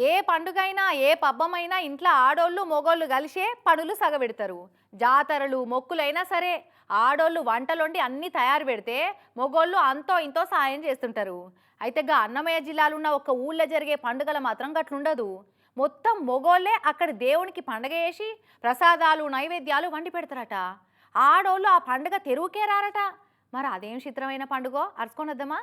ఏ పండుగైనా ఏ పబ్బమైనా ఇంట్లో ఆడోళ్ళు మొగోళ్ళు కలిసే పనులు సగబెడతారు. జాతరలు మొక్కులైనా సరే ఆడోళ్ళు వంటలొండి అన్నీ తయారు పెడితే మొగోళ్ళు అంతో ఇంతో సాయం చేస్తుంటారు. అయితే అన్నమయ్య జిల్లాలో ఉన్న ఒక ఊళ్ళో జరిగే పండుగల మాత్రం గట్లుండదు. మొత్తం మొగోళ్ళే అక్కడి దేవునికి పండగ చేసి ప్రసాదాలు నైవేద్యాలు వండి పెడతారట. ఆడోళ్ళు ఆ పండుగ తెరువుకే రారట. మరి అదేం చిత్రమైన పండుగో అరుచుకొనొద్దామా?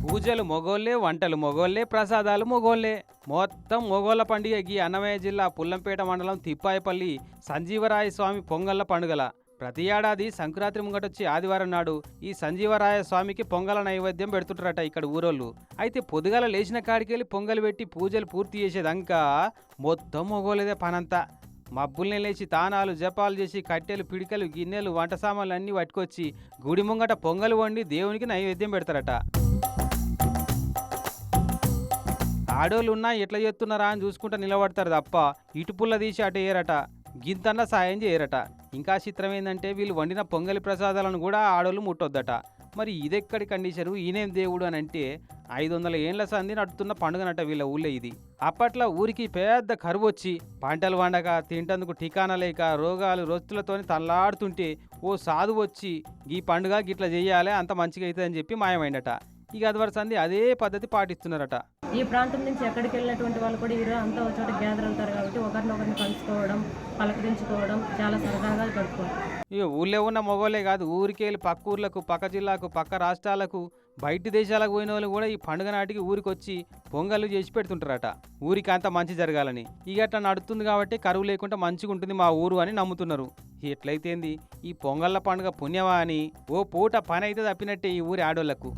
పూజలు మొగోళ్ళే, వంటలు మొగోళ్ళే, ప్రసాదాలు మొగోళ్ళే. మొత్తం మొగోళ్ళ పండుగ గీ అన్నమయ్య జిల్లా పుల్లంపేట మండలం తిప్పాయపల్లి సంజీవరాయ స్వామి పొంగళ్ళ పండుగల. ప్రతి ఏడాది సంక్రాంతి ముంగటొచ్చి ఆదివారం నాడు ఈ సంజీవరాయ స్వామికి పొంగల నైవేద్యం పెడుతుంటారట ఇక్కడ ఊరోళ్ళు. అయితే పొద్దుగాల లేచిన కాడికెళ్ళి పొంగలు పెట్టి పూజలు పూర్తి చేసేదంకా మొత్తం మొగోళ్ళదే పనంతా. మబ్బుల్ని లేచి తానాలు జపాలు చేసి కట్టెలు పిడికలు గిన్నెలు వంట సామాన్లు అన్నీ పట్టుకొచ్చి గుడి ముంగట పొంగలు వండి దేవునికి నైవేద్యం పెడతారట. ఆడోళ్ళున్నా ఎట్లా చేస్తున్నారా అని చూసుకుంటా నిలబడతారు తప్ప ఇటు పుల్ల తీసి అటు ఏరట, గింతన్నా సాయం చేయరట. ఇంకా చిత్రం ఏంటంటే వీళ్ళు వండిన పొంగలి ప్రసాదాలను కూడా ఆడోళ్ళు ముట్టొద్దట. మరి ఇదెక్కడి కండిషను, ఈయనేం దేవుడు అని అంటే 500 ఏండ్ల సంధి నడుతున్న పండుగనట వీళ్ళ ఊళ్ళో ఇది. అప్పట్లో ఊరికి పెద్ద కరువు వచ్చి పంటలు వండక తింటందుకు ఠికానా లేక రోగాలు రొచ్చులతోని తల్లాడుతుంటే ఓ సాధు వచ్చి ఈ పండుగ గిట్లా చెయ్యాలి అంత మంచిగా అవుతుందని చెప్పి మాయమైందట. ఇక అదివరకు సంధి అదే పద్ధతి పాటిస్తున్నారట. ఈ ప్రాంతం నుంచి ఎక్కడికి వెళ్ళినటువంటి వాళ్ళు కూడా ఈరోజు అంతా ఒక చోట గ్యాదర్ అవుతారు కాబట్టి ఒకరినొకరిని కలుసుకోవడం, పలకరించుకోవడం చాలా సరదాగా గడుపుకుంటారు. ఇక ఊళ్ళో ఉన్న మొగోళ్ళే కాదు, ఊరికి వెళ్ళి పక్క ఊర్లకు, పక్క జిల్లాకు, పక్క రాష్ట్రాలకు, బయట దేశాలకు పోయిన వాళ్ళు కూడా ఈ పండుగ నాటికి ఊరికి వచ్చి పొంగళ్ళు చేసి పెడుతుంటారట ఊరికి అంతా మంచి జరగాలని. ఇక అట్లా నడుస్తుంది కాబట్టి కరువు లేకుండా మంచిగా ఉంటుంది మా ఊరు అని నమ్ముతున్నారు. ఎట్లయితేంది ఈ పొంగళ్ళ పండుగ పుణ్యమా అని ఓ పూట పని అయితే తప్పినట్టే ఈ ఊరి ఆడోళ్లకు.